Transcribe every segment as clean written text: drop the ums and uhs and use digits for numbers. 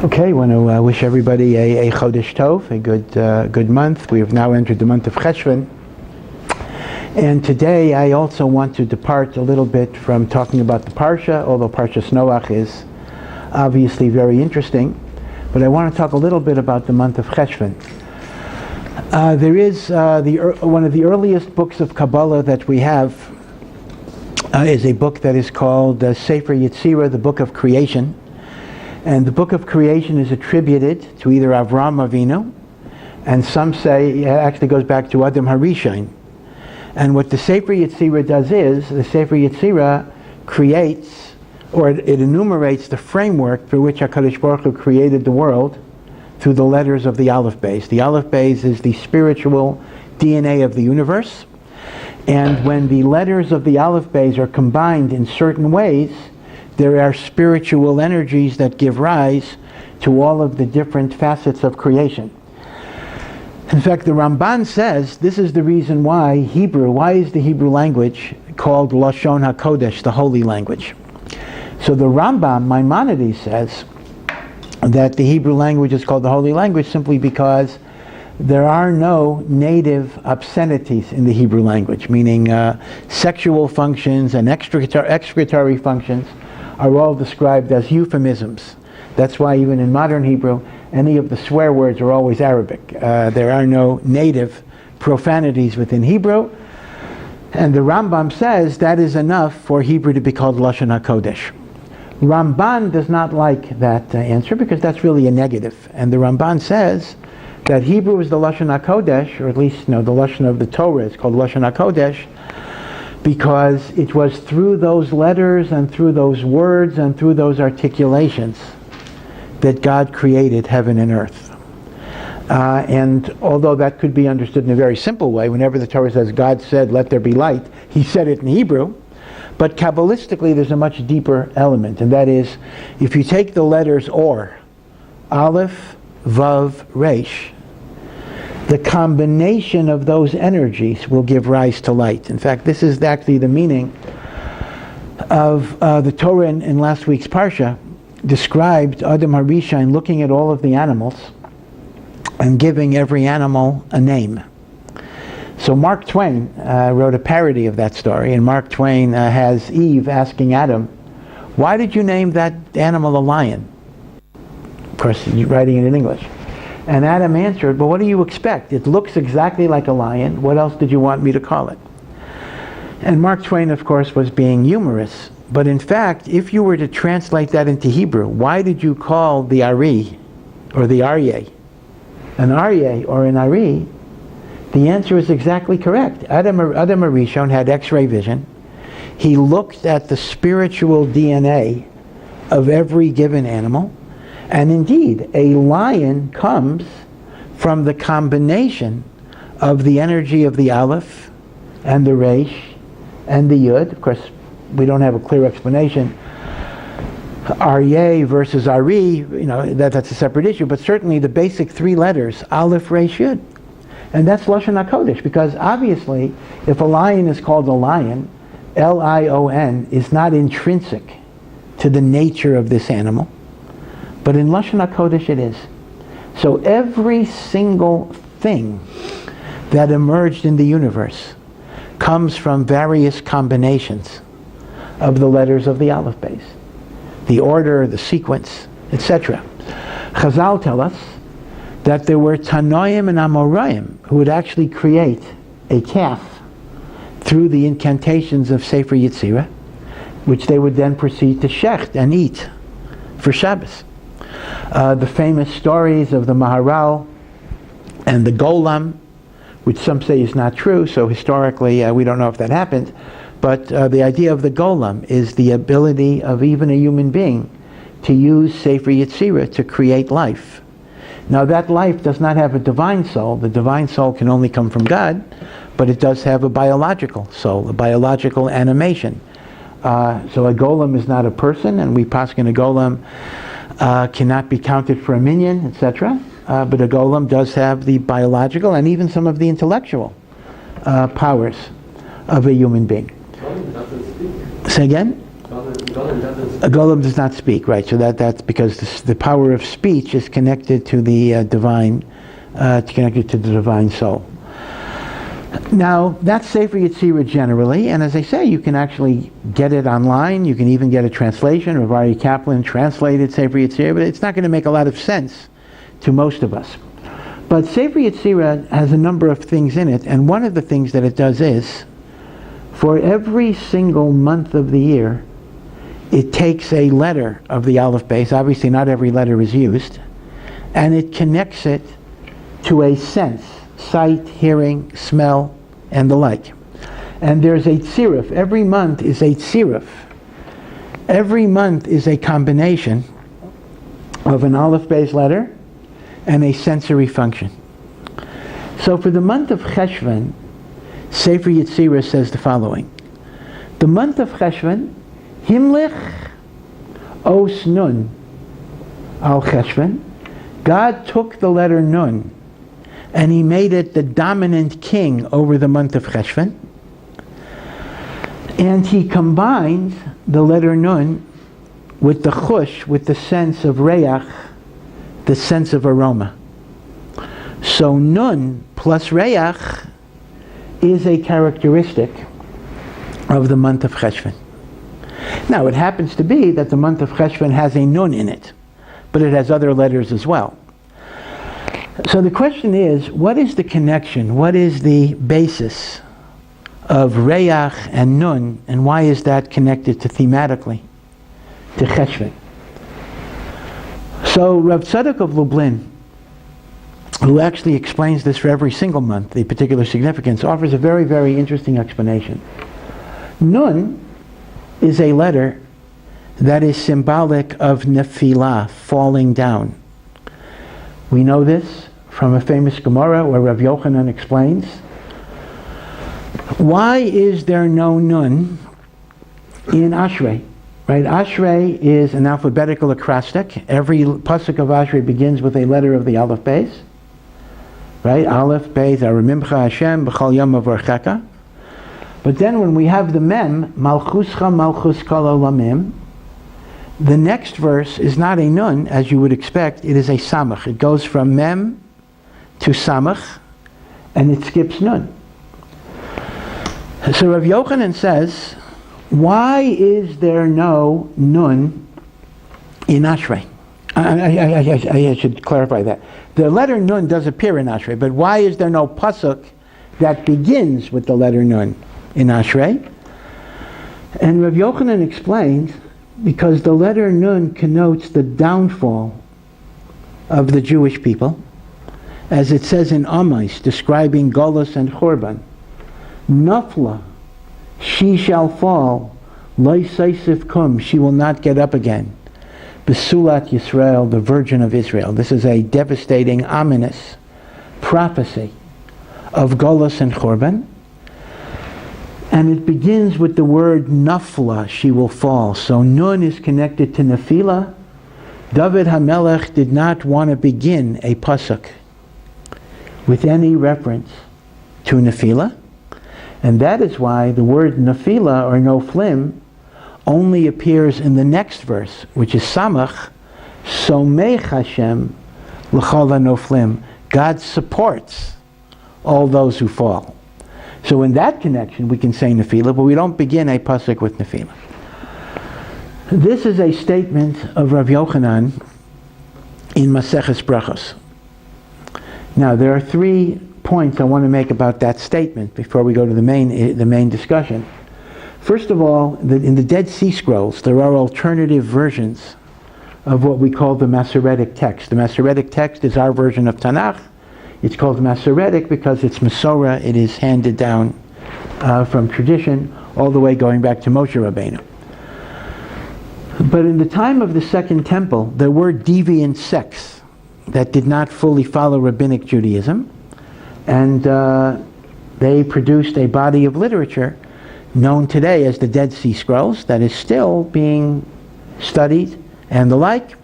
Okay, I want to wish everybody a Chodesh Tov, a good month. We have now entered the month of Cheshvan. And today I also want to depart a little bit from talking about the Parsha, although Parsha Noach is obviously very interesting. But I want to talk a little bit about the month of Cheshvan. There is one of the earliest books of Kabbalah that we have is a book that is called Sefer Yetzirah, the Book of Creation. And the book of creation is attributed to either Avram Avinu, and some say it actually goes back to Adam Harishon. And what the Sefer Yetzirah does is, the Sefer Yetzirah creates, or it enumerates the framework through which HaKadosh Baruch Hu created the world through the letters of the Aleph Beis. The Aleph Beis is the spiritual DNA of the universe. And when the letters of the Aleph Beis are combined in certain ways, there are spiritual energies that give rise to all of the different facets of creation. In fact, the Ramban says this is the reason why is the Hebrew language called Lashon HaKodesh, the holy language. So the Rambam, Maimonides, says that the Hebrew language is called the holy language simply because there are no native obscenities in the Hebrew language, meaning sexual functions and excretory functions are all described as euphemisms. That's why even in modern Hebrew, any of the swear words are always Arabic. There are no native profanities within Hebrew. And the Rambam says that is enough for Hebrew to be called Lashon HaKodesh. Ramban does not like that answer because that's really a negative. And the Ramban says that Hebrew is the Lashon HaKodesh, or at least the Lashon of the Torah is called Lashon HaKodesh, because it was through those letters and through those words and through those articulations that God created heaven and earth. And although that could be understood in a very simple way, whenever the Torah says God said, let there be light, he said it in Hebrew. But Kabbalistically, there's a much deeper element, and that is, if you take the letters Or, Aleph, Vav, Resh, the combination of those energies will give rise to light. In fact, this is actually the meaning of the Torah in last week's Parsha described Adam Harishon looking at all of the animals and giving every animal a name. So Mark Twain wrote a parody of that story, and Mark Twain has Eve asking Adam, why did you name that animal a lion? Of course, he's writing it in English. And Adam answered, well, what do you expect? It looks exactly like a lion. What else did you want me to call it? And Mark Twain, of course, was being humorous. But in fact, if you were to translate that into Hebrew, why did you call the Ari, or the Aryeh, an Aryeh or an Ari? The answer is exactly correct. Adam Harishon had X-ray vision. He looked at the spiritual DNA of every given animal. And indeed, a lion comes from the combination of the energy of the Aleph and the Resh and the Yud. Of course, we don't have a clear explanation. Aryeh versus Ari, that's a separate issue, but certainly the basic three letters, Aleph, Resh, Yud. And that's Lashon HaKodesh, because obviously, if a lion is called a lion, Lion is not intrinsic to the nature of this animal. But in Lashon HaKodesh it is. So every single thing that emerged in the universe comes from various combinations of the letters of the Aleph Beis. The order, the sequence, etc. Chazal tell us that there were Tanoim and Amoraim who would actually create a calf through the incantations of Sefer Yetzirah, which they would then proceed to shecht and eat for Shabbos. The famous stories of the Maharal and the Golem, which some say is not true, so historically we don't know if that happened, but the idea of the Golem is the ability of even a human being to use Sefer Yetzirah to create life. Now that life does not have a divine soul. The divine soul can only come from God, but it does have a biological soul, a biological animation. So a Golem is not a person, and we paskin a Golem cannot be counted for a minyan, etc. But a golem does have the biological and even some of the intellectual powers of a human being. Say again? A golem does not speak, right? So that's because the power of speech is connected to the divine, connected to the divine soul. Now, that's Sefer Yetzirah generally, and as I say, you can actually get it online. You can even get a translation. Rav Aryeh Kaplan translated Sefer Yetzirah, but it's not going to make a lot of sense to most of us. But Sefer Yetzirah has a number of things in it, and one of the things that it does is, for every single month of the year, it takes a letter of the Aleph Beis. Obviously, not every letter is used, and it connects it to a sense. Sight, hearing, smell, and the like. And there's a tziruf. Every month is a tziruf. Every month is a combination of an Aleph-based letter and a sensory function. So for the month of Cheshvan, Sefer Yetzirah says the following. The month of Cheshvan, Himlich Os Nun al Cheshvan, God took the letter Nun and he made it the dominant king over the month of Cheshvan. And he combined the letter Nun with the chush, with the sense of reach, the sense of aroma. So Nun plus reach is a characteristic of the month of Cheshvan. Now, it happens to be that the month of Cheshvan has a Nun in it, but it has other letters as well. So the question is, what is the connection? What is the basis of Reach and Nun, and why is that connected to thematically to Cheshvan? So Rav Tzadok of Lublin, who actually explains this for every single month, the particular significance, offers a very, very interesting explanation. Nun is a letter that is symbolic of Nefilah, falling down. We know this from a famous Gemara where Rav Yochanan explains, why is there no Nun in Ashrei? Right? Ashrei is an alphabetical acrostic. Every pasuk of Ashrei begins with a letter of the Aleph Beis. Right? Aleph Beis Aramimcha Hashem B'chal Yom Avarcheka. But then when we have the Mem, Malchuscha Malchus Kol Olamim, the next verse is not a Nun, as you would expect. It is a Samach. It goes from Mem to Samach, and it skips Nun. So Rav Yochanan says, why is there no Nun in Ashrei? I should clarify that. The letter Nun does appear in Ashrei, but why is there no pasuk that begins with the letter Nun in Ashrei? And Rav Yochanan explains, because the letter Nun connotes the downfall of the Jewish people, as it says in Amais, describing Golus and Chorban. Nafla, she shall fall, Loi Seisif Kum, she will not get up again. Besulat Yisrael, the Virgin of Israel. This is a devastating, ominous prophecy of Golus and Chorban. And it begins with the word Nafla, she will fall. So Nun is connected to Nefilah. David HaMelech did not want to begin a pasuk with any reference to Nefilah. And that is why the word Nefilah, or Noflim, only appears in the next verse, which is Samach, Somech Hashem L'chol HaNoflim. God supports all those who fall. So in that connection, we can say Nefilah, but we don't begin a pasuk with Nefilah. This is a statement of Rav Yochanan in Maseches Brachos. Now, there are 3 points I want to make about that statement before we go to the main discussion. First of all, in the Dead Sea Scrolls, there are alternative versions of what we call the Masoretic text. The Masoretic text is our version of Tanakh. It's called Masoretic because it's Masorah. It is handed down from tradition all the way going back to Moshe Rabbeinu. But in the time of the Second Temple, there were deviant sects that did not fully follow Rabbinic Judaism, and they produced a body of literature known today as the Dead Sea Scrolls that is still being studied and the like.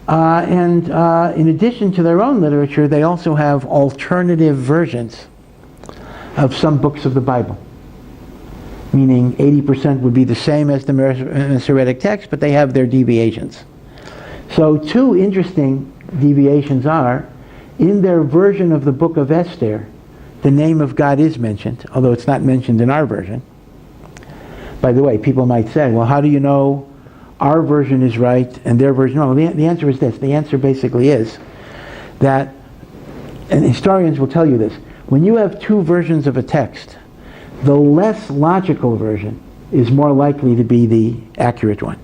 And in addition to their own literature, they also have alternative versions of some books of the Bible. meaning 80% would be the same as the Masoretic text, but they have their deviations. So two interesting deviations are, in their version of the book of Esther, the name of God is mentioned, although it's not mentioned in our version. By the way, people might say, well, how do you know our version is right and their version? No, the answer is this. The answer basically is that, and historians will tell you this, when you have two versions of a text, the less logical version is more likely to be the accurate one.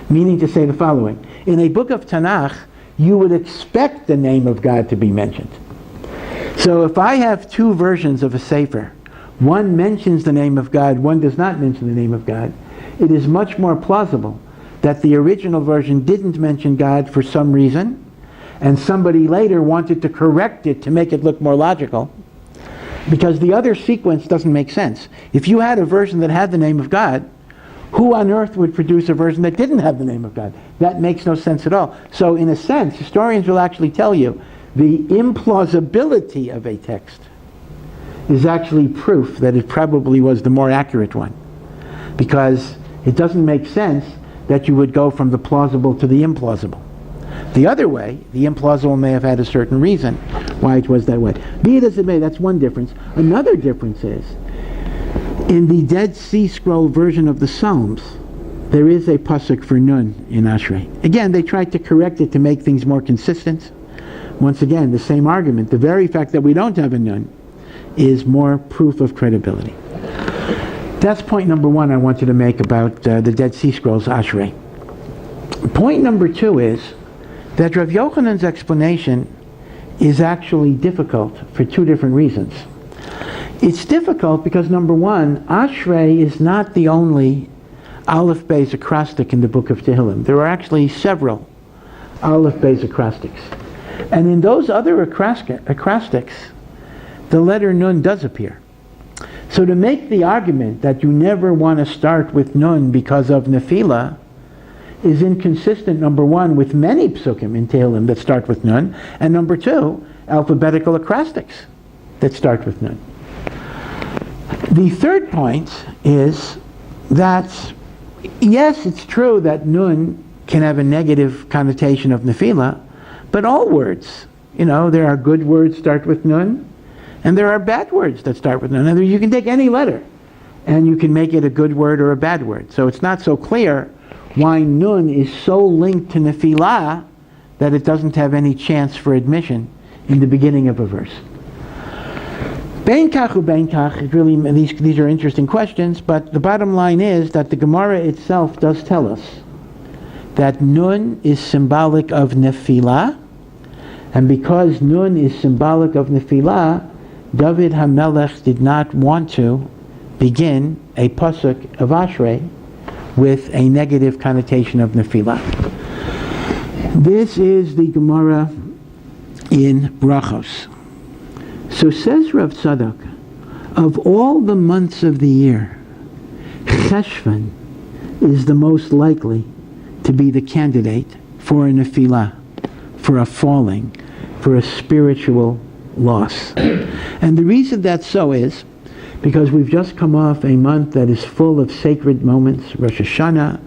Meaning to say the following: in a book of Tanakh, you would expect the name of God to be mentioned. So if I have two versions of a Sefer, one mentions the name of God, one does not mention the name of God, it is much more plausible that the original version didn't mention God for some reason, and somebody later wanted to correct it to make it look more logical, because the other sequence doesn't make sense. If you had a version that had the name of God, who on earth would produce a version that didn't have the name of God? That makes no sense at all. So in a sense, historians will actually tell you the implausibility of a text is actually proof that it probably was the more accurate one, because it doesn't make sense that you would go from the plausible to the implausible. The other way, the implausible may have had a certain reason why it was that way. Be it as it may, that's one difference. Another difference is, in the Dead Sea Scroll version of the Psalms, there is a pasuk for Nun in Ashrei. Again, they tried to correct it to make things more consistent. Once again, the same argument. The very fact that we don't have a Nun is more proof of credibility. That's point number one I wanted to make about the Dead Sea Scrolls, Ashrei. Point number two is that Rav Yochanan's explanation is actually difficult for two different reasons. It's difficult because, number one, Ashrei is not the only Aleph Beis acrostic in the book of Tehillim. There are actually several Aleph Beis acrostics. And in those other acrostics, the letter Nun does appear. So to make the argument that you never want to start with Nun because of Nephila is inconsistent, number one, with many psukim in Tehillim that start with Nun, and number two, alphabetical acrostics that start with Nun. The third point is that, yes, it's true that Nun can have a negative connotation of Nephila, but all words, there are good words start with Nun, and there are bad words that start with Nun. You can take any letter, and you can make it a good word or a bad word. So it's not so clear why Nun is so linked to Nephila that it doesn't have any chance for admission in the beginning of a verse. Bein kach ubein kach, these are interesting questions, but the bottom line is that the Gemara itself does tell us that Nun is symbolic of Nephila, and because Nun is symbolic of Nephila, David HaMelech did not want to begin a pasuk of Ashrei with a negative connotation of Nephila. This is the Gemara in Brachos. So says Rav Tzadok, of all the months of the year, Cheshvan is the most likely to be the candidate for a Nephila, for a falling, for a spiritual loss. And the reason that's so is because we've just come off a month that is full of sacred moments, Rosh Hashanah,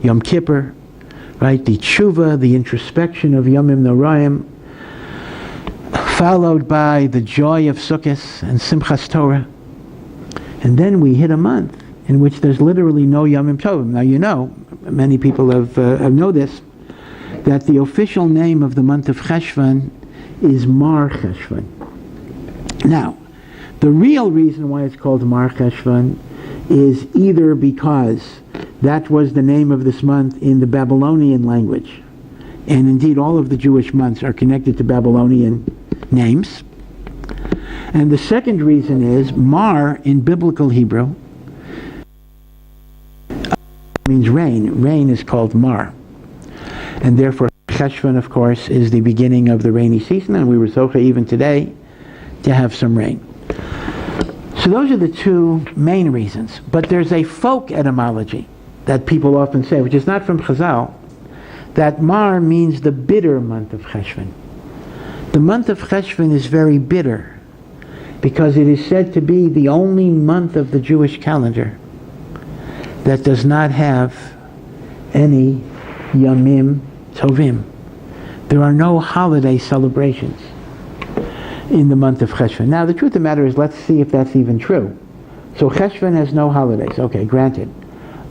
Yom Kippur, right? The tshuva, the introspection of Yomim Noraim, followed by the joy of Sukkot and Simchas Torah. And then we hit a month in which there's literally no Yomim Tovim. Now many people have know this, that the official name of the month of Cheshvan is MarCheshvan. Now, the real reason why it's called MarCheshvan is either because that was the name of this month in the Babylonian language, and indeed all of the Jewish months are connected to Babylonian names. And the second reason is Mar in biblical Hebrew means rain. Rain is called Mar. And therefore Cheshvan, of course, is the beginning of the rainy season, and we were zoche even today to have some rain. So those are the two main reasons. But there's a folk etymology that people often say, which is not from Chazal, that Mar means the bitter month of Cheshvan. The month of Cheshvan is very bitter because it is said to be the only month of the Jewish calendar that does not have any Yamim Tovim. There are no holiday celebrations in the month of Cheshvan. Now, the truth of the matter is, let's see if that's even true. So Cheshvan has no holidays. Okay, granted.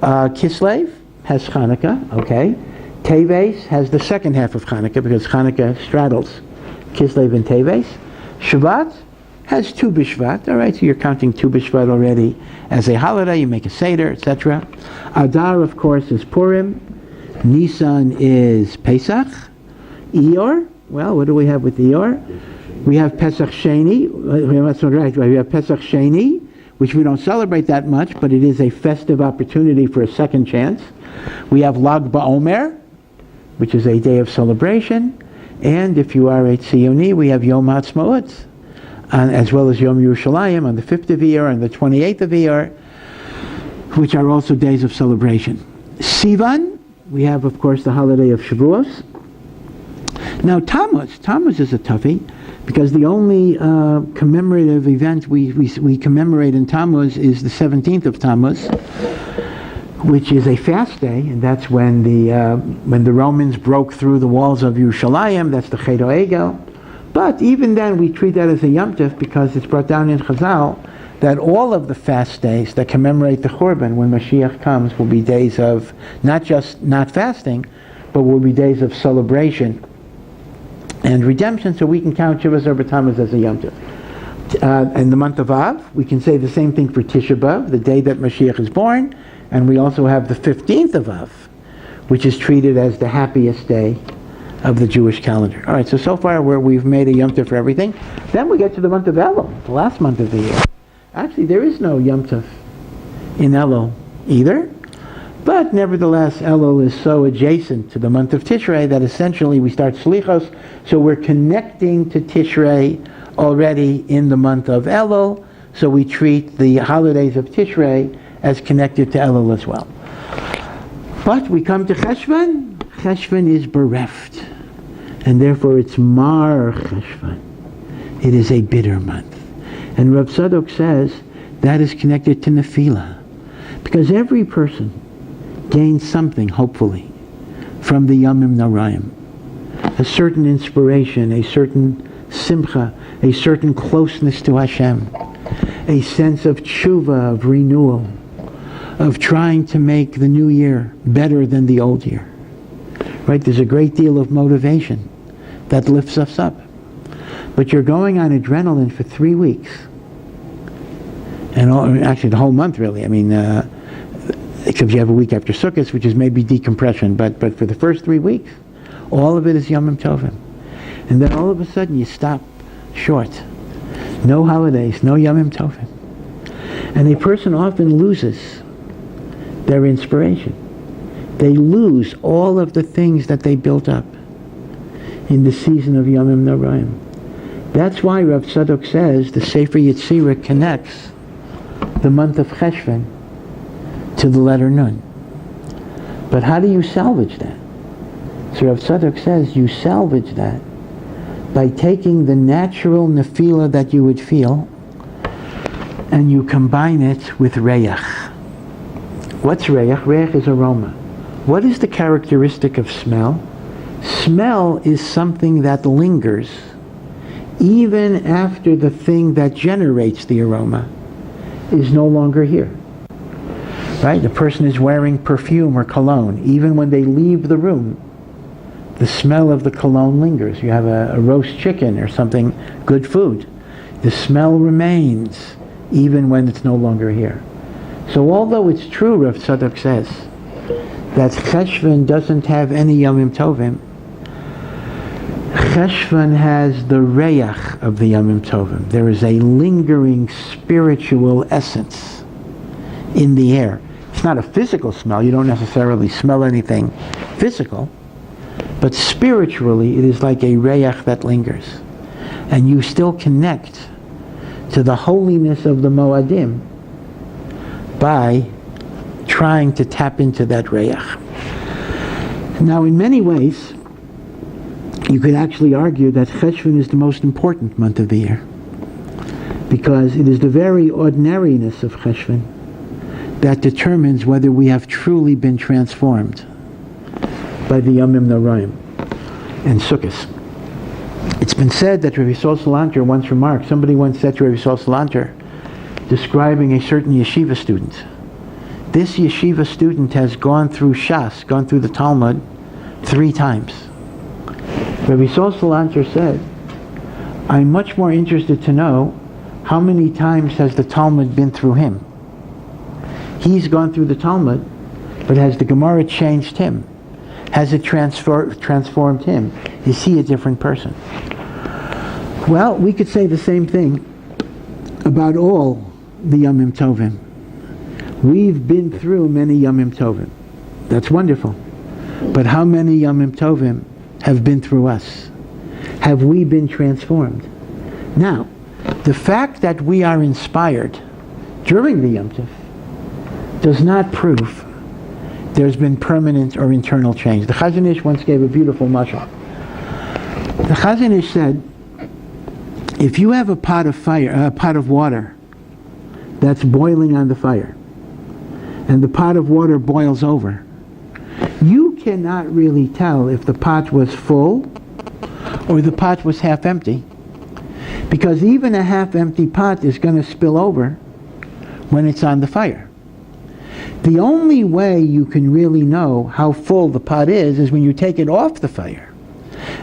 Kislev has Hanukkah. Okay. Teves has the second half of Hanukkah because Hanukkah straddles Kislev and Teves. Shvat has Tu B'Shvat. All right, so you're counting Tu B'Shvat already as a holiday. You make a Seder, etc. Adar, of course, is Purim. Nisan is Pesach. Iyar, well, what do we have with Iyar? We have Pesach Sheni. That's right. We have Pesach Sheni, which we don't celebrate that much, but it is a festive opportunity for a second chance. We have Lag BaOmer, which is a day of celebration. And if you are a Tzioni, we have Yom HaAtzmaut, as well as Yom Yerushalayim on the 5th of Iyar and the 28th of Iyar, which are also days of celebration. Sivan, we have, of course, the holiday of Shavuos. Now, Tammuz is a toughie, because the only commemorative event we commemorate in Tammuz is the 17th of Tammuz, which is a fast day, and that's when the Romans broke through the walls of Yerushalayim. That's the Chet HaEgel. But even then, we treat that as a Yom Tov because it's brought down in Chazal that all of the fast days that commemorate the Churban when Mashiach comes will be days of not just not fasting, but will be days of celebration and redemption, so we can count Shiva Zarba Tammuz as a Yom Tov. In the month of Av, we can say the same thing for Tisha B'Av, the day that Mashiach is born, and we also have the 15th of Av, which is treated as the happiest day of the Jewish calendar. All right, so far we've made a Yom Tov for everything. Then we get to the month of Elul, the last month of the year. Actually, there is no Yom Tov in Elul either. But nevertheless, Elul is so adjacent to the month of Tishrei that essentially we start Slichos, so we're connecting to Tishrei already in the month of Elul, so we treat the holidays of Tishrei as connected to Elul as well. But we come to Cheshvan. Cheshvan is bereft, and therefore it's MarCheshvan. It is a bitter month. And Rav Tzadok says that is connected to Nefila, because every person gains something, hopefully, from the Yamim Narayim. A certain inspiration, a certain simcha, a certain closeness to Hashem, a sense of tshuva, of renewal, of trying to make the new year better than the old year. Right? There's a great deal of motivation that lifts us up. But you're going on adrenaline for 3 weeks. And actually the whole month, really. I mean, except you have a week after Sukkot, which is maybe decompression, but for the first 3 weeks, all of it is Yom Tovim. And then all of a sudden you stop short. No holidays, no Yom Tovim. And a person often loses their inspiration. They lose all of the things that they built up in the season of Yomim Narayim. That's why Rav Tzadok says the Sefer Yetzirah connects the month of Cheshvan to the letter Nun. But how do you salvage that? So Rav Tzadok says you salvage that by taking the natural nefila that you would feel and you combine it with reyach. What's reyach? Reyach is aroma. What is the characteristic of smell? Smell is something that lingers even after the thing that generates the aroma is no longer here. Right? The person is wearing perfume or cologne. Even when they leave the room, the smell of the cologne lingers. You have a roast chicken or something, good food. The smell remains even when it's no longer here. So although it's true, Rav Tzadok says, that Cheshvan doesn't have any Yomim Tovim, Cheshvan has the reyach of the Yomim Tovim. There is a lingering spiritual essence in the air. It's not a physical smell. You don't necessarily smell anything physical. But spiritually, it is like a reyach that lingers. And you still connect to the holiness of the Moadim by trying to tap into that reyach. Now, in many ways, you could actually argue that Cheshvan is the most important month of the year, because it is the very ordinariness of Cheshvan that determines whether we have truly been transformed by the Yomim Noraim and Sukkos. It's been said that Rabbi Yisrael Salanter once remarked, somebody once said to Rabbi Yisrael Salanter, describing a certain yeshiva student, this yeshiva student has gone through Shas, gone through the Talmud 3 times. Rabbi Yisrael Salanter said, I'm much more interested to know how many times has the Talmud been through him. He's gone through the Talmud, but has the Gemara changed him? Has it transformed him? Is he a different person? Well, we could say the same thing about all the Yomim Tovim. We've been through many Yomim Tovim. That's wonderful. But how many Yomim Tovim have been through us? Have we been transformed? Now, the fact that we are inspired during the Yom Tov does not prove there's been permanent or internal change. The Chazon Ish once gave a beautiful mashal. The Chazon Ish said, if you have a pot of water that's boiling on the fire, and the pot of water boils over, you cannot really tell if the pot was full or the pot was half empty, because even a half empty pot is going to spill over when it's on the fire. The only way you can really know how full the pot is when you take it off the fire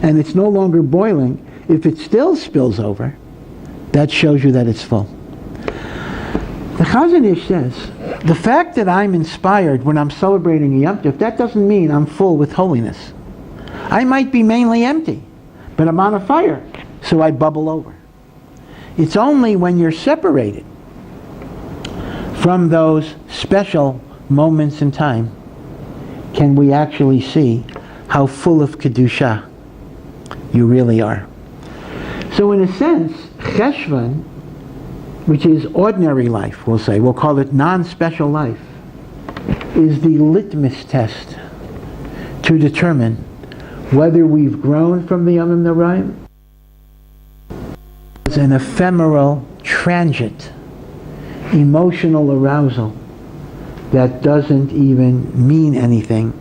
and it's no longer boiling. If it still spills over, that shows you that it's full. The Chazon Ish says, the fact that I'm inspired when I'm celebrating a Yom Tov, that doesn't mean I'm full with holiness. I might be mainly empty, but I'm on a fire, so I bubble over. It's only when you're separated from those special moments in time can we actually see how full of Kedusha you really are. So in a sense, Cheshvan, which is ordinary life, we'll call it non-special life, is the litmus test to determine whether we've grown from the Yomim Noraim. It's an ephemeral, transient, emotional arousal that doesn't even mean anything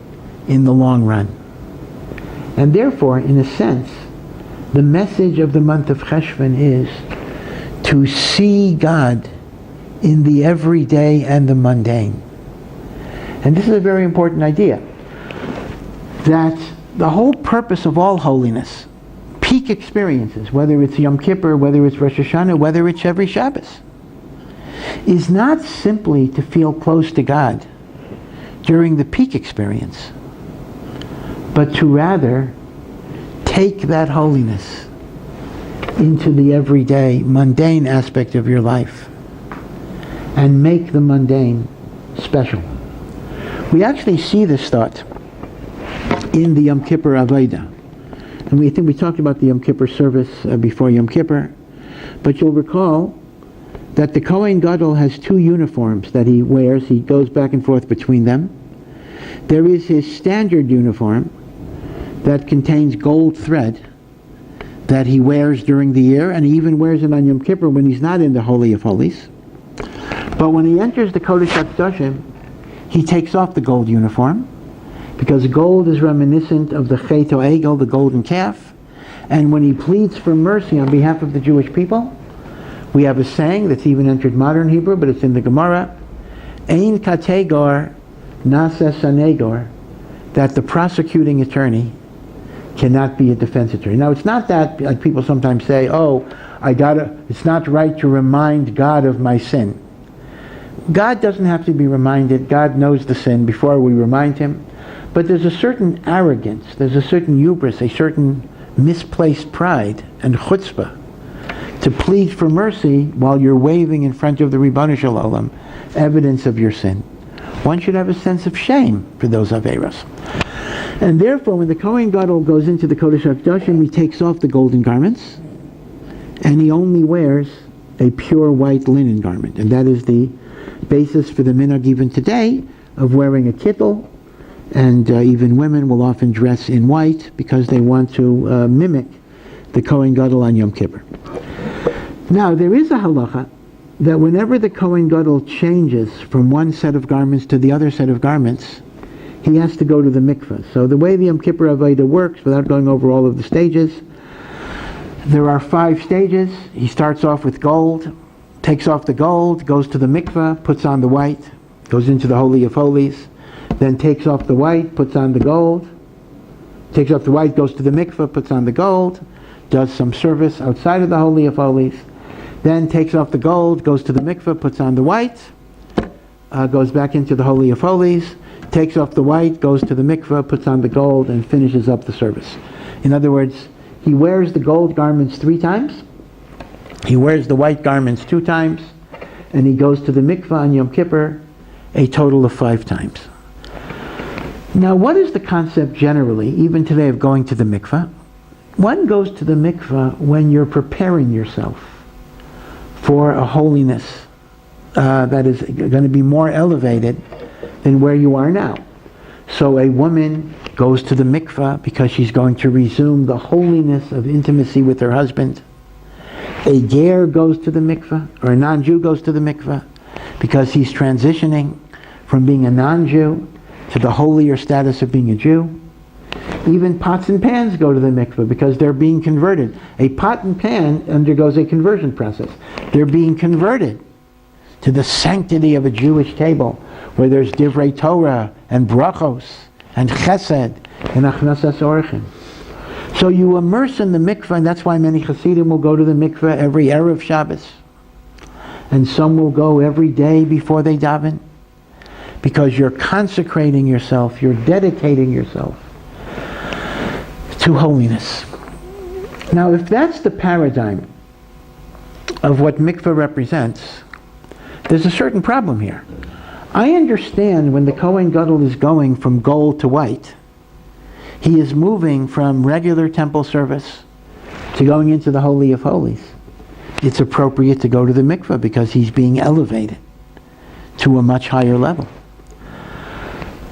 in the long run. And therefore, in a sense, the message of the month of Cheshvan is to see God in the everyday and the mundane. And this is a very important idea, that the whole purpose of all holiness, peak experiences, whether it's Yom Kippur, whether it's Rosh Hashanah, whether it's every Shabbos, is not simply to feel close to God during the peak experience, but to rather take that holiness into the everyday, mundane aspect of your life and make the mundane special. We actually see this thought in the Yom Kippur Avodah. And we think we talked about the Yom Kippur service before Yom Kippur, but you'll recall that the Kohen Gadol has 2 uniforms that he wears. He goes back and forth between them. There is his standard uniform that contains gold thread that he wears during the year, and he even wears it on Yom Kippur when he's not in the Holy of Holies. But when he enters the Kodesh HaKadoshim, he takes off the gold uniform, because gold is reminiscent of the Chet Egel, the golden calf, and when he pleads for mercy on behalf of the Jewish people, we have a saying that's even entered modern Hebrew, but it's in the Gemara, Ein kategor nasa sanegor, that the prosecuting attorney cannot be a defense attorney. Now, it's not that, like people sometimes say, it's not right to remind God of my sin. God doesn't have to be reminded. God knows the sin before we remind him. But there's a certain arrogance, there's a certain hubris, a certain misplaced pride and chutzpah to plead for mercy while you're waving in front of the Ribbon Shalom evidence of your sin. One should have a sense of shame for those averos. And therefore, when the Kohen Gadol goes into the Kodesh HaKadoshim, he takes off the golden garments, and he only wears a pure white linen garment. And that is the basis for the minhag even today of wearing a kittel, and even women will often dress in white because they want to mimic the Kohen Gadol on Yom Kippur. Now, there is a halacha that whenever the Kohen Gadol changes from one set of garments to the other set of garments, he has to go to the mikveh. So the way the Yom Kippur Avodah works, without going over all of the stages, there are 5 stages. He starts off with gold, takes off the gold, goes to the mikveh, puts on the white, goes into the Holy of Holies, then takes off the white, puts on the gold, takes off the white, goes to the mikveh, puts on the gold, does some service outside of the Holy of Holies, then takes off the gold, goes to the mikveh, puts on the white, goes back into the Holy of Holies, takes off the white, goes to the mikveh, puts on the gold, and finishes up the service. In other words, he wears the gold garments 3 times, he wears the white garments 2 times, and he goes to the mikveh on Yom Kippur a total of 5 times. Now, what is the concept generally, even today, of going to the mikveh? One goes to the mikveh when you're preparing yourself for a holiness that is going to be more elevated than where you are now. So a woman goes to the mikveh because she's going to resume the holiness of intimacy with her husband. A ger goes to the mikveh, or a non-Jew goes to the mikveh because he's transitioning from being a non-Jew to the holier status of being a Jew. Even pots and pans go to the mikveh because they're being converted. A pot and pan undergoes a conversion process. They're being converted to the sanctity of a Jewish table where there's divrei Torah and brachos and chesed and achnasas orchim. So you immerse in the mikveh, and that's why many Hasidim will go to the mikveh every Erev Shabbos. And some will go every day before they daven. Because you're consecrating yourself, you're dedicating yourself to holiness. Now, if that's the paradigm of what mikveh represents, there's a certain problem here. I understand when the Kohen Gadol is going from gold to white, he is moving from regular temple service to going into the Holy of Holies. It's appropriate to go to the mikveh because he's being elevated to a much higher level.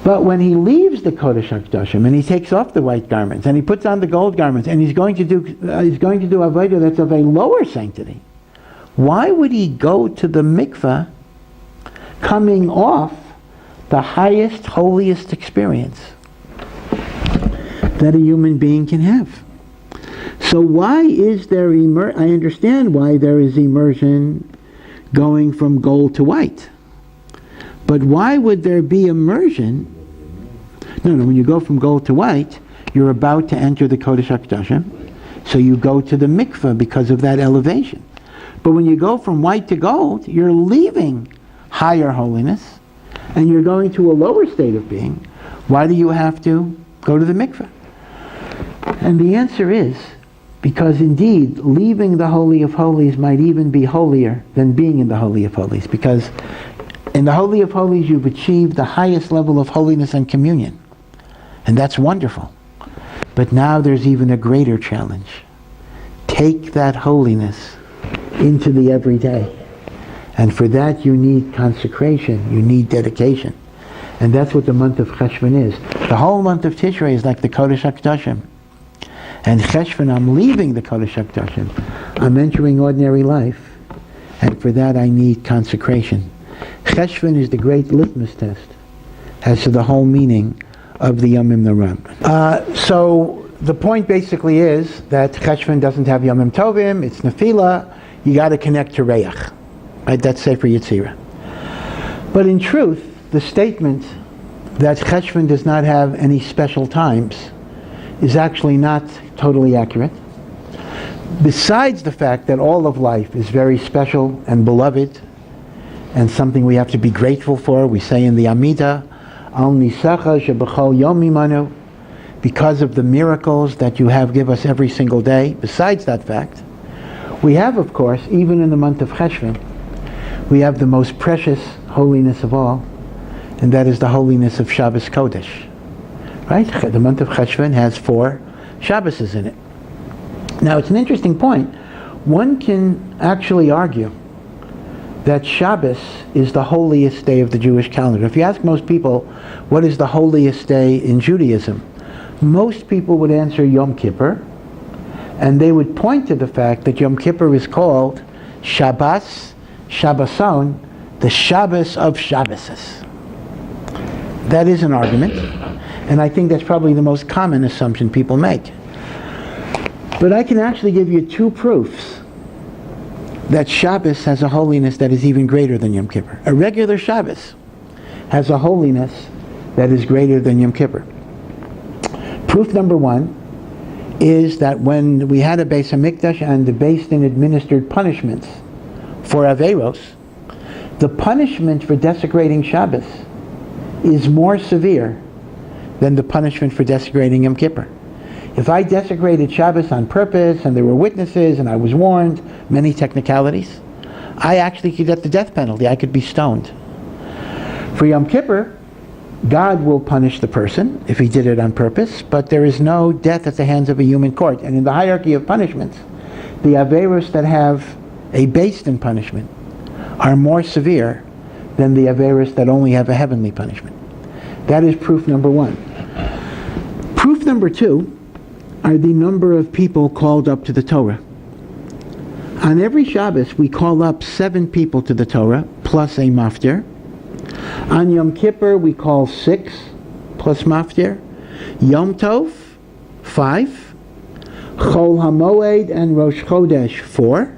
But when he leaves the Kodesh HaKadoshim and he takes off the white garments and he puts on the gold garments and he's going to do avodah that's of a lower sanctity, why would he go to the mikveh coming off the highest, holiest experience that a human being can have? So why is there I understand why there is immersion going from gold to white. But why would there be immersion? No, when you go from gold to white, you're about to enter the Kodesh HaKadoshim, so you go to the mikveh because of that elevation. But when you go from white to gold, you're leaving higher holiness, and you're going to a lower state of being. Why do you have to go to the mikveh? And the answer is, because indeed, leaving the Holy of Holies might even be holier than being in the Holy of Holies, because in the Holy of Holies, you've achieved the highest level of holiness and communion. And that's wonderful. But now there's even a greater challenge. Take that holiness into the everyday. And for that you need consecration, you need dedication. And that's what the month of Cheshvan is. The whole month of Tishrei is like the Kodesh HaKadoshim. And Cheshvan, I'm leaving the Kodesh HaKadoshim. I'm entering ordinary life. And for that I need consecration. Cheshvan is the great litmus test as to the whole meaning of the Yomim Noram. So the point basically is that Cheshvan doesn't have Yomim Tovim, it's Nefila, you got to connect to Reach. Right? That's Sefer Yetzirah. But in truth, the statement that Cheshvan does not have any special times is actually not totally accurate. Besides the fact that all of life is very special and beloved, and something we have to be grateful for. We say in the Amidah, Al Nisacha Shebechol Yom Imanu, because of the miracles that you have give us every single day. Besides that fact, we have, of course, even in the month of Cheshvan, we have the most precious holiness of all, and that is the holiness of Shabbos Kodesh. Right? The month of Cheshvan has 4 Shabboses in it. Now, it's an interesting point. One can actually argue that Shabbos is the holiest day of the Jewish calendar. If you ask most people, what is the holiest day in Judaism? Most people would answer Yom Kippur, and they would point to the fact that Yom Kippur is called Shabbos Shabboson, the Shabbos of Shabbases. That is an argument, and I think that's probably the most common assumption people make. But I can actually give you two proofs that Shabbos has a holiness that is even greater than Yom Kippur. A regular Shabbos has a holiness that is greater than Yom Kippur. Proof number one is that when we had a Beis HaMikdash and the Beis Din administered punishments for Averos, the punishment for desecrating Shabbos is more severe than the punishment for desecrating Yom Kippur. If I desecrated Shabbos on purpose and there were witnesses and I was warned, many technicalities, I actually could get the death penalty. I could be stoned. For Yom Kippur, God will punish the person if he did it on purpose, but there is no death at the hands of a human court. And in the hierarchy of punishments, the Averos that have a Beis Din punishment are more severe than the Averos that only have a heavenly punishment. That is proof number one. Proof number two are the number of people called up to the Torah. On every Shabbos, we call up 7 people to the Torah, plus a maftir. On Yom Kippur, we call 6, plus maftir. Yom Tov, 5. Chol HaMoed and Rosh Chodesh, 4.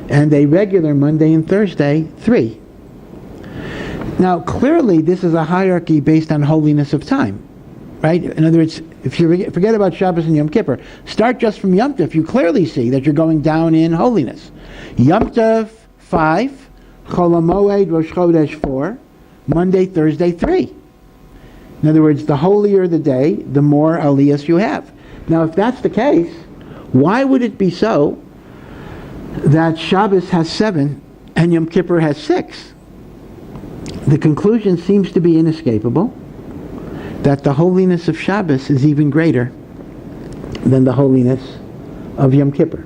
And a regular Monday and Thursday, 3. Now, clearly, this is a hierarchy based on holiness of time. Right? In other words, if you forget about Shabbos and Yom Kippur, start just from Yom Tov, you clearly see that you're going down in holiness. Yom Tov, 5, Chol HaMoed, Rosh Chodesh, 4, Monday, Thursday, 3. In other words, the holier the day, the more aliyahs you have. Now, if that's the case, why would it be so that Shabbos has 7 and Yom Kippur has 6? The conclusion seems to be inescapable, that the holiness of Shabbos is even greater than the holiness of Yom Kippur.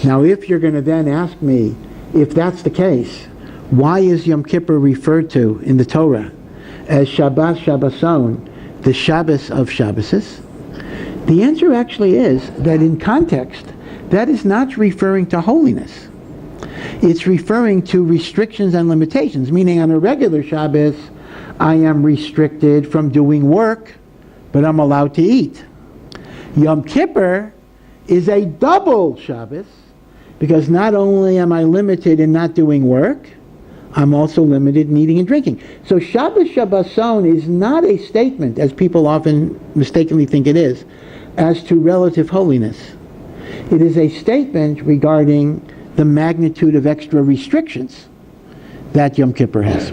Now, if you're going to then ask me, if that's the case, why is Yom Kippur referred to in the Torah as Shabbat Shabboson, the Shabbos of Shabbases? The answer actually is that in context, that is not referring to holiness. It's referring to restrictions and limitations, meaning on a regular Shabbos, I am restricted from doing work, but I'm allowed to eat. Yom Kippur is a double Shabbos, because not only am I limited in not doing work, I'm also limited in eating and drinking. So Shabbos Shabboson is not a statement, as people often mistakenly think it is, as to relative holiness. It is a statement regarding the magnitude of extra restrictions that Yom Kippur has.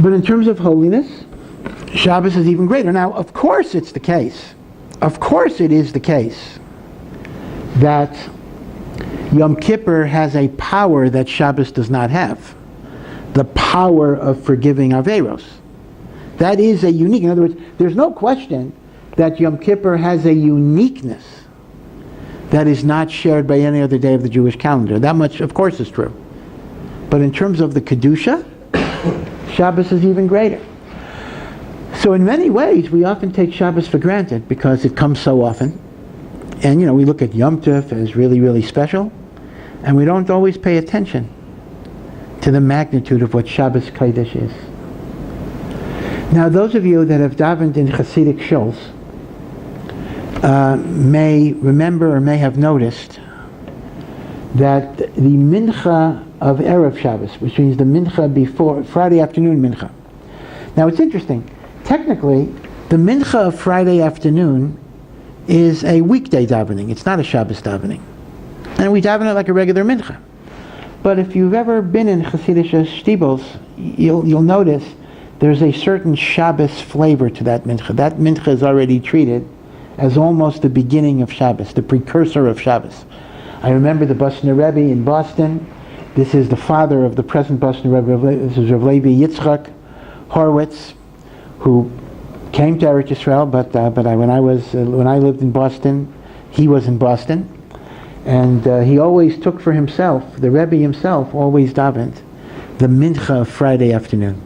But in terms of holiness, Shabbos is even greater. Now, of course it's the case. Of course it is the case that Yom Kippur has a power that Shabbos does not have. The power of forgiving Averos. That is a unique, in other words, there's no question that Yom Kippur has a uniqueness that is not shared by any other day of the Jewish calendar. That much, of course, is true. But in terms of the Kedusha, Shabbos is even greater. So in many ways, we often take Shabbos for granted because it comes so often. And, we look at Yom Tov as really, really special. And we don't always pay attention to the magnitude of what Shabbos Kodesh is. Now, those of you that have davened in Hasidic shuls may remember or may have noticed that the mincha of Erev Shabbos, which means the mincha before, Friday afternoon mincha. Now it's interesting. Technically, the mincha of Friday afternoon is a weekday davening. It's not a Shabbos davening. And we daven it like a regular mincha. But if you've ever been in Hasidic shtibels, you'll notice there's a certain Shabbos flavor to that mincha. That mincha is already treated as almost the beginning of Shabbos, the precursor of Shabbos. I remember the Bosner Rebbe in Boston. This is the father of the present Bosner Rebbe. This is Rabbi Yitzchak Breitowitz, who came to Eretz Yisrael, but when I lived in Boston, he was in Boston, and he always took for himself, the Rebbe himself always davened the mincha of Friday afternoon.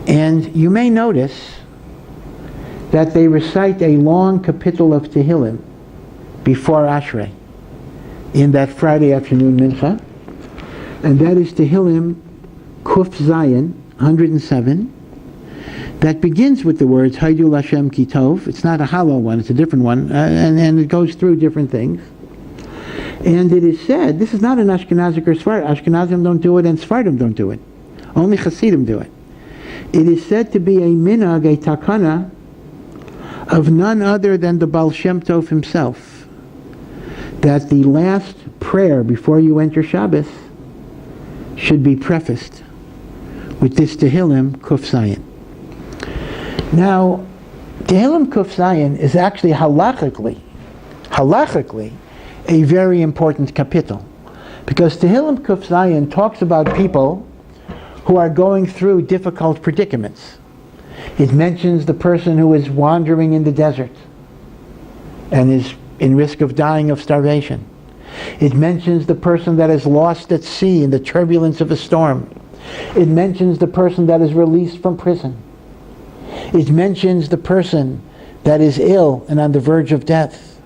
And you may notice that they recite a long kapitel of Tehillim before Ashrei in that Friday afternoon mincha. and that is Tehillim Kuf Zayin 107. That begins with the words Haydu Lashem Ki Tov. It's not a hollow one; it's a different one, and it goes through different things. And it is said, this is not an Ashkenazic or Sephardic. Ashkenazim don't do it, and Sephardim don't do it. Only Hasidim do it. It is said to be a minhag, a takana, of none other than the Baal Shem Tov himself, that the last prayer before you enter Shabbos should be prefaced with this Tehillim Kuf Zayin. Now, Tehillim Kuf Zayin is actually halachically, a very important kapitel, because Tehillim Kuf Zayin talks about people who are going through difficult predicaments. It mentions the person who is wandering in the desert and is in risk of dying of starvation. It mentions the person that is lost at sea in the turbulence of a storm. It mentions the person that is released from prison. It mentions the person that is ill and on the verge of death.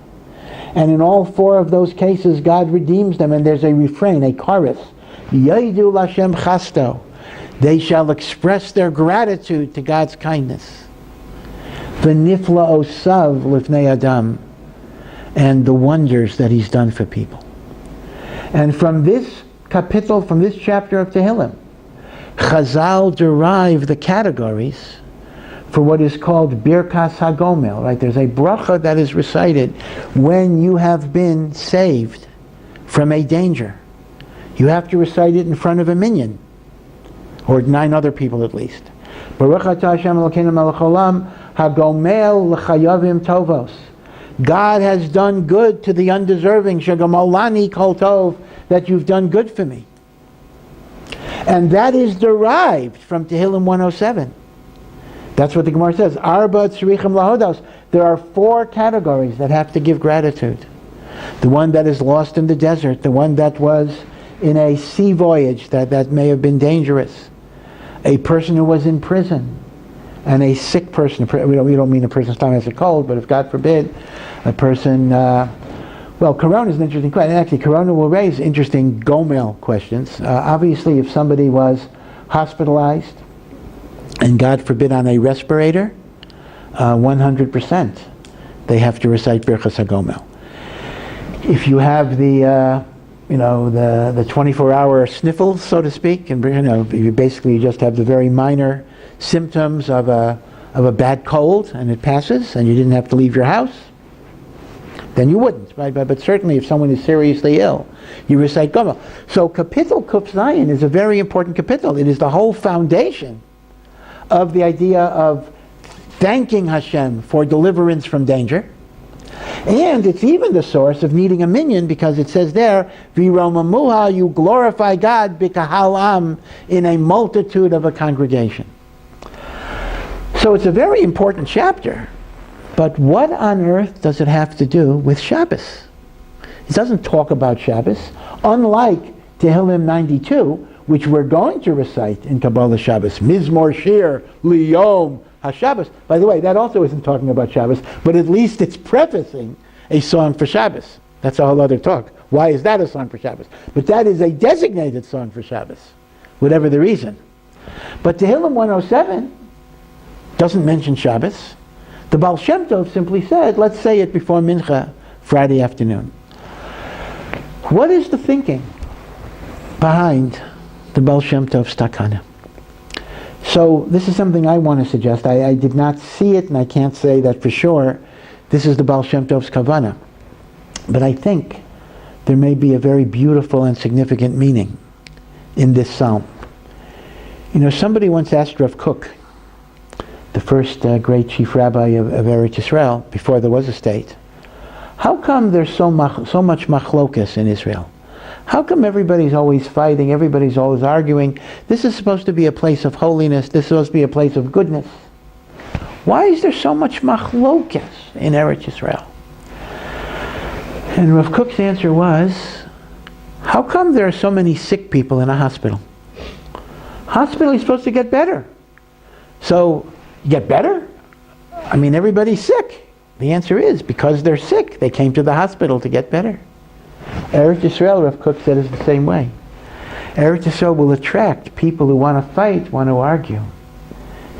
And in all four of those cases, God redeems them, and there's a refrain, a chorus. Yaidu Lashem Chasto. They shall express their gratitude to God's kindness. V'nifla osav lifnei Adam. And the wonders that He's done for people. And from this kapitel, from this chapter of Tehillim, Chazal derive the categories for what is called Birkas HaGomel, right? There's a bracha that is recited when you have been saved from a danger. You have to recite it in front of a minyan, or 9 other people at least. Baruch atah Hashem Elokeinu melech haolam, HaGomel l'chayavim tovos. God has done good to the undeserving, Shagamolani kol tov, that you've done good for me. And that is derived from Tehillim 107. That's what the Gemara says. Arba tzrichim lahodos. There are 4 categories that have to give gratitude. The one that is lost in the desert, the one that was in a sea voyage that may have been dangerous, a person who was in prison, and a sick person. We don't mean a person's tongue has a cold, but if God forbid, a person, Corona is an interesting question. Actually, Corona will raise interesting Gomel questions. Obviously, if somebody was hospitalized, and God forbid on a respirator, 100% they have to recite Birchas HaGomel. If you have the 24-hour sniffles, so to speak, and you basically just have the very minor symptoms of a bad cold, and it passes, and you didn't have to leave your house, then you wouldn't, right? But certainly if someone is seriously ill, you recite Gomel. So Kapitel Kuf Zayin is a very important kapitel. It is the whole foundation of the idea of thanking Hashem for deliverance from danger. And it's even the source of needing a minyan, because it says there, V'romamuha, you glorify God b'kahal am, in a multitude of a congregation. So it's a very important chapter. But what on earth does it have to do with Shabbos? It doesn't talk about Shabbos, unlike Tehillim 92, which we're going to recite in Kabbalah Shabbos. Mizmor Shir Liyom HaShabbos. By the way, that also isn't talking about Shabbos, but at least it's prefacing a song for Shabbos. That's a whole other talk. Why is that a song for Shabbos? But that is a designated song for Shabbos, whatever the reason. But Tehillim 107 doesn't mention Shabbos. The Baal Shem Tov simply said, let's say it before Mincha Friday afternoon. What is the thinking behind the Baal Shem Tov's takana? So this is something I want to suggest. I did not see it, and I can't say that for sure this is the Baal Shem Tov's kavana. But I think there may be a very beautiful and significant meaning in this psalm. Somebody once asked Rav Kook, the first great chief rabbi of Eretz Yisrael, before there was a state, how come there's so much machlokas in Israel? How come everybody's always fighting, everybody's always arguing? This is supposed to be a place of holiness, this is supposed to be a place of goodness. Why is there so much machlokas in Eretz Yisrael? And Rav Kook's answer was, how come there are so many sick people in a hospital? Hospital is supposed to get better. So, get better? Everybody's sick. The answer is, because they're sick, they came to the hospital to get better. Eretz Yisrael, Rav Kook said, is the same way. Eretz Yisrael will attract people who want to fight, want to argue,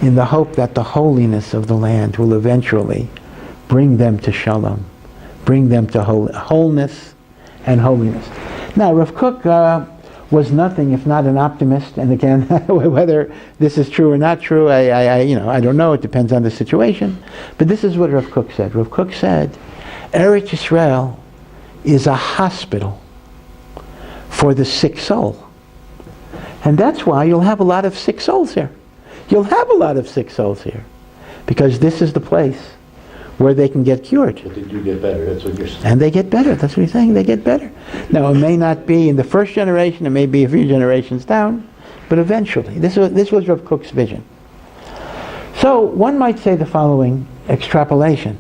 in the hope that the holiness of the land will eventually bring them to shalom, bring them to wholeness and holiness. Now, Rav Kook was nothing if not an optimist, and again, whether this is true or not true, I don't know. It depends on the situation. But this is what Rav Kook said. Rav Kook said, Eretz Yisrael is a hospital for the sick soul. And that's why you'll have a lot of sick souls here. You'll have a lot of sick souls here. Because this is the place where they can get cured. But they do get better, that's what you're saying. And they get better, that's what he's saying, they get better. Now, it may not be in the first generation, it may be a few generations down, but eventually. This was Rav Kook's vision. So, one might say the following extrapolation.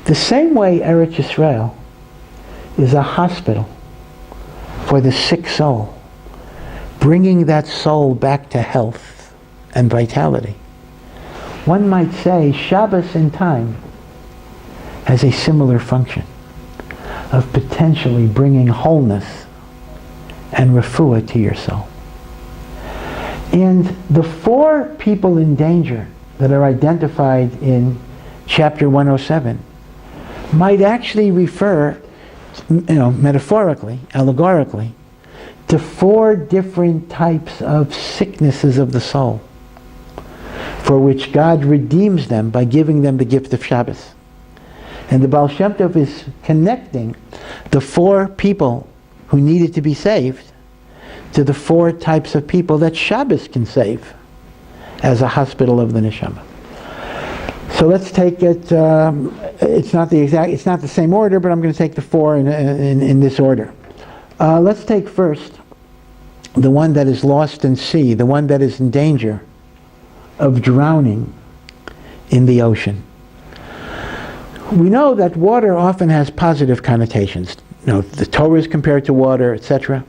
The same way Eretz Yisrael is a hospital for the sick soul, bringing that soul back to health and vitality. One might say Shabbos in time has a similar function of potentially bringing wholeness and refuah to your soul. And the 4 people in danger that are identified in chapter 107 might actually refer, metaphorically, allegorically, to 4 different types of sicknesses of the soul, for which God redeems them by giving them the gift of Shabbos. And the Baal Shem Tov is connecting the 4 people who needed to be saved to the 4 types of people that Shabbos can save as a hospital of the neshama. So let's take it, it's not the same order, but I'm going to take the 4 in this order. Let's take first the one that is lost in sea, the one that is in danger of drowning in the ocean. We know that water often has positive connotations. The Torah is compared to water, etc.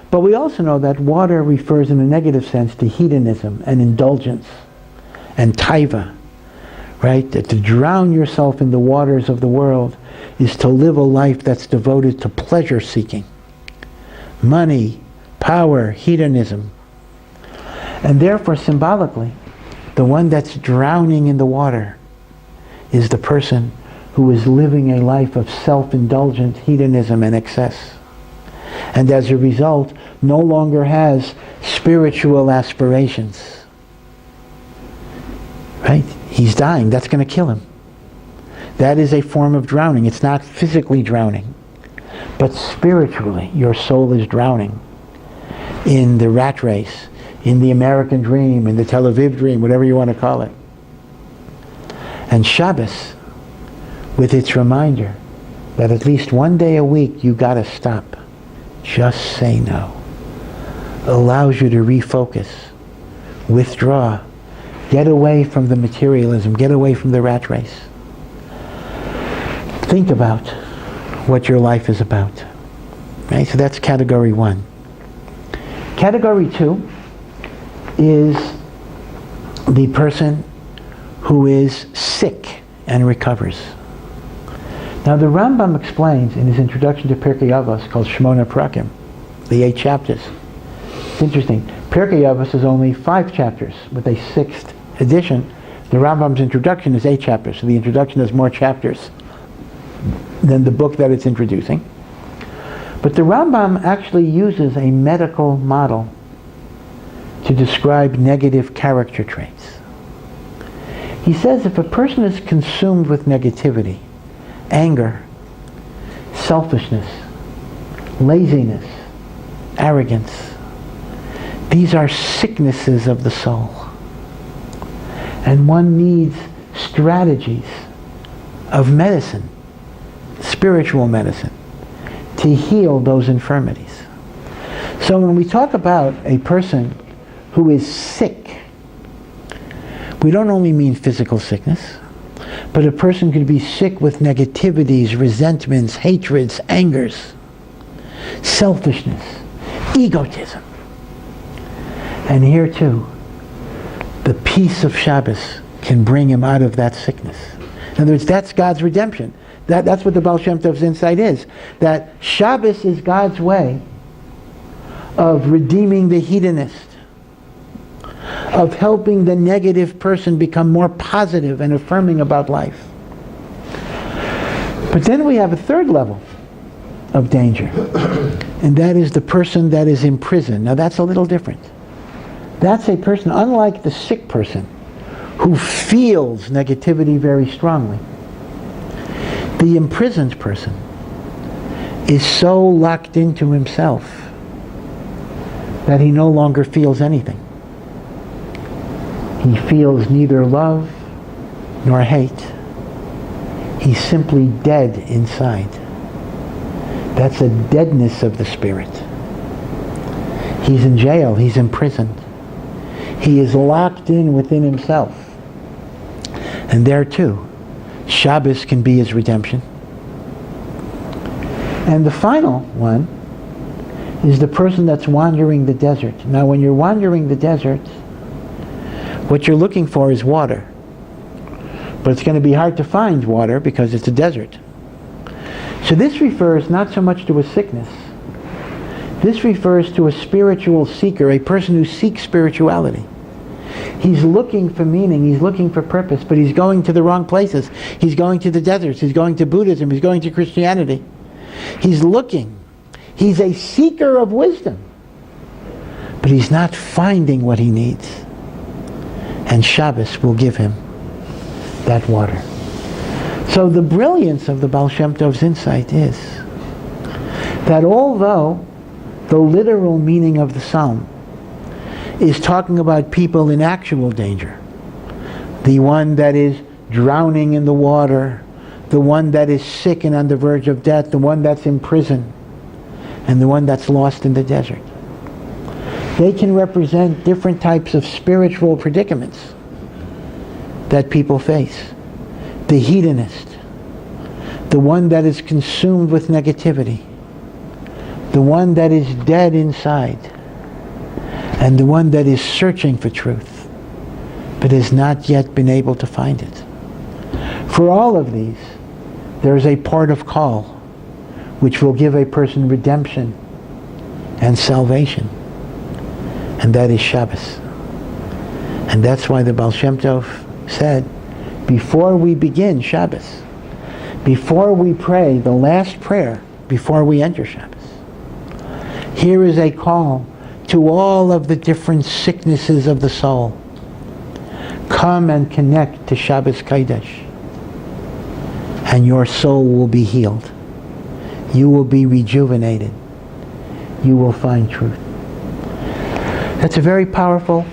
But we also know that water refers in a negative sense to hedonism and indulgence and taiva, right? That to drown yourself in the waters of the world is to live a life that's devoted to pleasure seeking, money, power, hedonism. And therefore, symbolically, the one that's drowning in the water is the person who is living a life of self-indulgent hedonism and excess. And as a result, no longer has spiritual aspirations. Right? He's dying. That's going to kill him. That is a form of drowning. It's not physically drowning, but spiritually, your soul is drowning in the rat race, in the American dream, in the Tel Aviv dream, whatever you want to call it. And Shabbos, with its reminder that at least one day a week you got to stop, just say no, allows you to refocus, withdraw, get away from the materialism, get away from the rat race. Think about what your life is about. Right? So that's category 1. Category 2 is the person who is sick and recovers. Now the Rambam explains in his introduction to Pirkei Avos, called Shmona Prakim, the 8 chapters. It's interesting. Pirkei Avos is only 5 chapters with a 6th edition. The Rambam's introduction is 8 chapters, so the introduction has more chapters than the book that it's introducing. But the Rambam actually uses a medical model to describe negative character traits. He says if a person is consumed with negativity, anger, selfishness, laziness, arrogance, these are sicknesses of the soul. And one needs strategies of medicine, spiritual medicine, to heal those infirmities. So when we talk about a person who is sick, we don't only mean physical sickness, but a person could be sick with negativities, resentments, hatreds, angers, selfishness, egotism. And here too, the peace of Shabbos can bring him out of that sickness. In other words, that's God's redemption. That's what the Baal Shem Tov's insight is. That Shabbos is God's way of redeeming the hedonist, of helping the negative person become more positive and affirming about life. But then we have a third level of danger, and that is the person that is in prison. Now that's a little different. That's a person, unlike the sick person, who feels negativity very strongly. The imprisoned person is so locked into himself that he no longer feels anything. He feels neither love nor hate. He's simply dead inside. That's a deadness of the spirit. He's in jail. He's imprisoned. He is locked in within himself. And there too, Shabbos can be his redemption. And the final one is the person that's wandering the desert. Now when you're wandering the desert, what you're looking for is water. But it's going to be hard to find water because it's a desert. So this refers not so much to a sickness. This refers to a spiritual seeker, a person who seeks spirituality. He's looking for meaning, he's looking for purpose, but he's going to the wrong places. He's going to the deserts, he's going to Buddhism, he's going to Christianity. He's looking. He's a seeker of wisdom. But he's not finding what he needs. And Shabbos will give him that water. So the brilliance of the Baal Shem Tov's insight is that although the literal meaning of the psalm is talking about people in actual danger, the one that is drowning in the water, the one that is sick and on the verge of death, the one that's in prison, and the one that's lost in the desert, they can represent different types of spiritual predicaments that people face. The hedonist, the one that is consumed with negativity, the one that is dead inside, and the one that is searching for truth, but has not yet been able to find it. For all of these, there is a port of call which will give a person redemption and salvation, and that is Shabbos. And that's why the Baal Shem Tov said, before we begin Shabbos, before we pray the last prayer, before we enter Shabbos, here is a call to all of the different sicknesses of the soul. Come and connect to Shabbos Kodesh, and your soul will be healed. You will be rejuvenated. You will find truth. That's a very powerful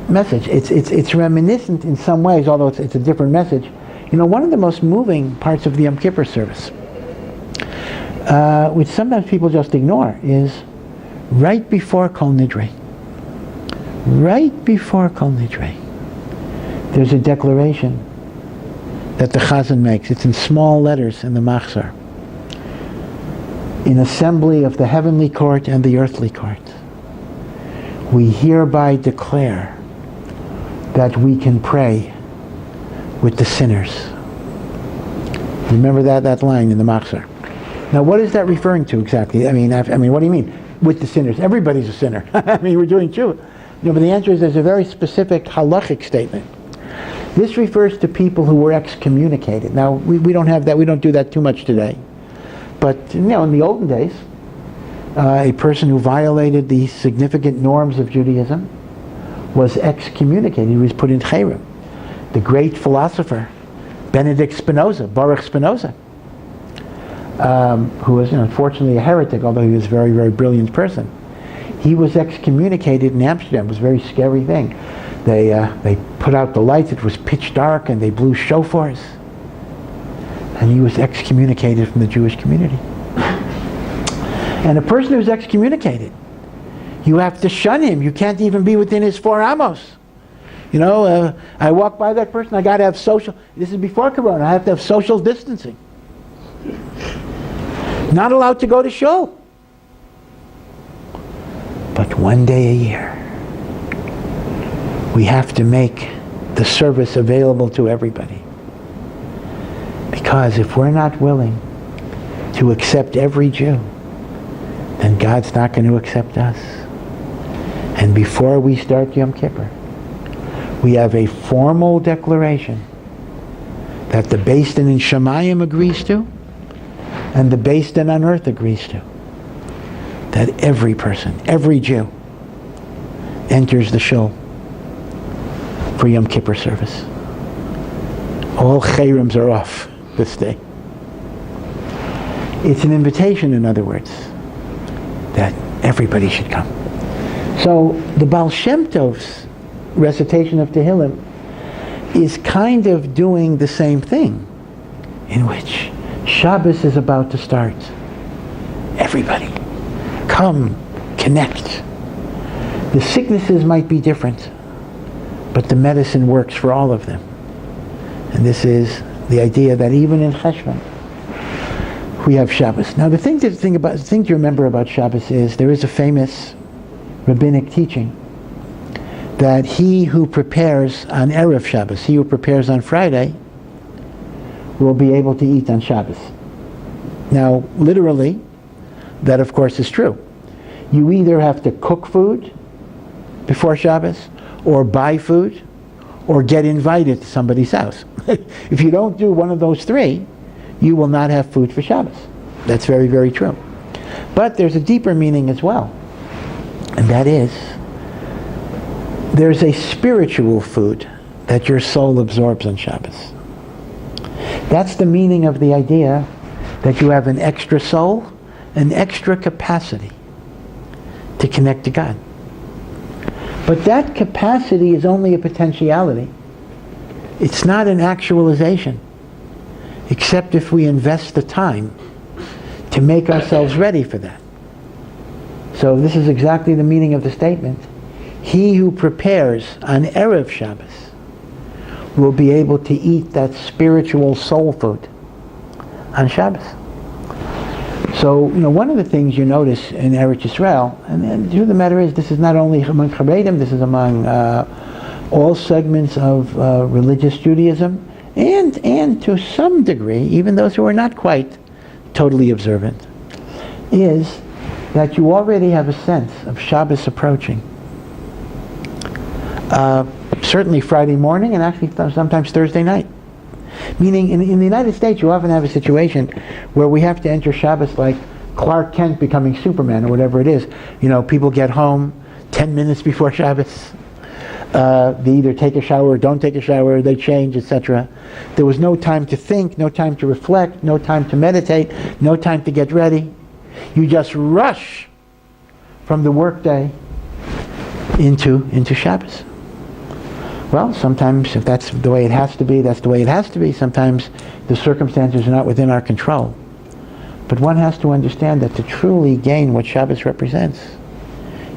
message. It's reminiscent in some ways, although it's a different message. You know, one of the most moving parts of the Yom Kippur service, which sometimes people just ignore, is right before Kol Nidre. Right before Kol Nidre, there's a declaration that the Chazan makes. It's in small letters in the Machzor. In assembly of the heavenly court and the earthly court, we hereby declare that we can pray with the sinners. Remember that line in the Machzor. Now, what is that referring to exactly? I mean, what do you mean with the sinners? Everybody's a sinner. I mean, we're doing tshuva. No, but the answer is there's a very specific halachic statement. This refers to people who were excommunicated. Now, we don't have that. We don't do that too much today. But, you know, in the olden days, a person who violated the significant norms of Judaism was excommunicated. He was put in Cherem. The great philosopher, Benedict Spinoza, Baruch Spinoza, who was, unfortunately a heretic, although he was a very, very brilliant person. He was excommunicated in Amsterdam. It was a very scary thing. They put out the lights. It was pitch dark, and they blew shofars. And he was excommunicated from the Jewish community. And a person who's excommunicated, you have to shun him. You can't even be within his 4 amos. I walk by that person, I got to have social, this is before Corona, I have to have social distancing. Not allowed to go to shul. But one day a year, we have to make the service available to everybody. Because if we're not willing to accept every Jew, then God's not going to accept us. And before we start Yom Kippur, we have a formal declaration that the Beis Din in Shemayim agrees to, and the Beis Din on earth agrees to, that every person, every Jew, enters the shul for Yom Kippur service. All chayrims are off this day. It's an invitation, in other words, that everybody should come. So the Baal Shem Tov's recitation of Tehillim is kind of doing the same thing, in which Shabbos is about to start. Everybody, come, connect. The sicknesses might be different, but the medicine works for all of them. And this is the idea that even in Cheshvan, we have Shabbos. Now the thing to remember about Shabbos is there is a famous rabbinic teaching that he who prepares on Erev Shabbos, he who prepares on Friday, will be able to eat on Shabbos. Now, literally, that of course is true. You either have to cook food before Shabbos, or buy food, or get invited to somebody's house. If you don't do one of those three, you will not have food for Shabbos. That's very, very true. But there's a deeper meaning as well. And that is, there's a spiritual food that your soul absorbs on Shabbos. That's the meaning of the idea that you have an extra soul, an extra capacity to connect to God. But that capacity is only a potentiality. It's not an actualization, except if we invest the time to make ourselves ready for that. So this is exactly the meaning of the statement. He who prepares on Erev Shabbos will be able to eat that spiritual soul food on Shabbos. So, one of the things you notice in Eretz Yisrael, and the truth of the matter is, this is not only among Charedim, this is among all segments of religious Judaism, and to some degree, even those who are not quite totally observant, is that you already have a sense of Shabbos approaching. Certainly Friday morning, and actually sometimes Thursday night. Meaning, in the United States, you often have a situation where we have to enter Shabbos like Clark Kent becoming Superman, or whatever it is. People get home 10 minutes before Shabbos. They either take a shower or don't take a shower, they change, etc. There was no time to think, no time to reflect, no time to meditate, no time to get ready. You just rush from the workday into Shabbos. Well, sometimes if that's the way it has to be, that's the way it has to be. Sometimes the circumstances are not within our control. But one has to understand that to truly gain what Shabbos represents,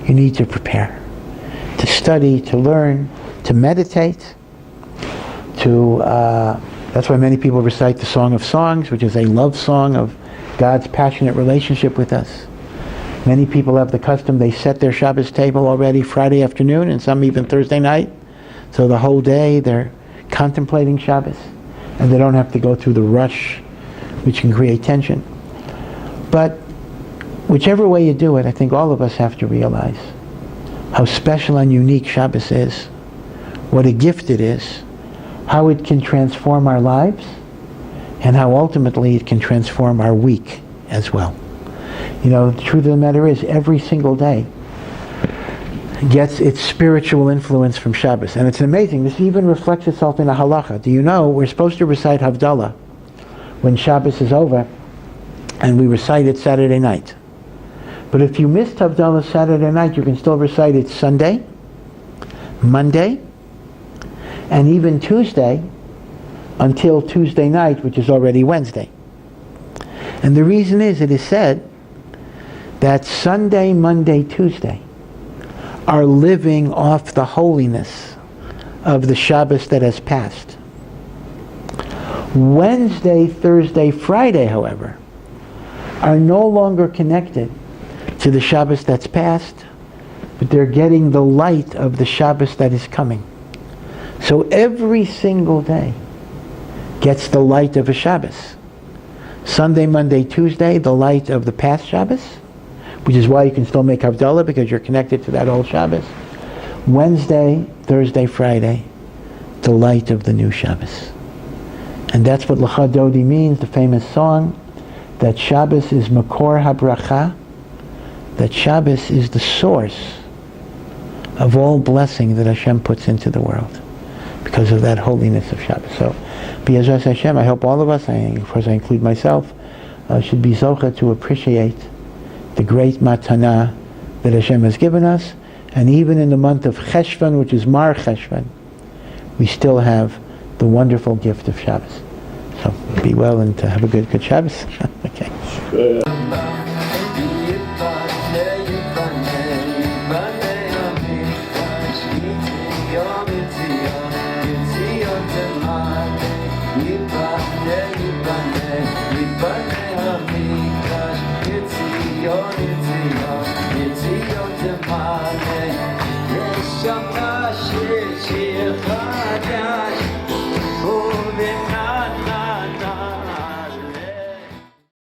you need to prepare, to study, to learn, to meditate, that's why many people recite the Song of Songs, which is a love song of God's passionate relationship with us. Many people have the custom, they set their Shabbos table already Friday afternoon, and some even Thursday night. So the whole day they're contemplating Shabbos, and they don't have to go through the rush, which can create tension. But whichever way you do it, I think all of us have to realize how special and unique Shabbos is, what a gift it is, how it can transform our lives, and how ultimately it can transform our week as well. The truth of the matter is, every single day gets its spiritual influence from Shabbos. And it's amazing, this even reflects itself in a halacha. Do you know, we're supposed to recite Havdalah when Shabbos is over, and we recite it Saturday night. But if you missed Havdalah Saturday night, you can still recite it Sunday, Monday, and even Tuesday, until Tuesday night, which is already Wednesday. And the reason is, it is said that Sunday, Monday, Tuesday are living off the holiness of the Shabbos that has passed. Wednesday, Thursday, Friday, however, are no longer connected to the Shabbos that's passed, but they're getting the light of the Shabbos that is coming. So every single day gets the light of a Shabbos. Sunday, Monday, Tuesday, the light of the past Shabbos, which is why you can still make Havdalah, because you're connected to that old Shabbos. Wednesday, Thursday, Friday, the light of the new Shabbos. And that's what L'cha Dodi means, the famous song, that Shabbos is Makor HaBracha, that Shabbos is the source of all blessing that Hashem puts into the world, because of that holiness of Shabbos. So, B'Yezras Hashem, I hope all of us, of course I include myself, should be zocha to appreciate the great matana that Hashem has given us. And even in the month of Cheshvan, which is MarCheshvan, we still have the wonderful gift of Shabbos. So be well and have a good Shabbos. Okay. Shama Shir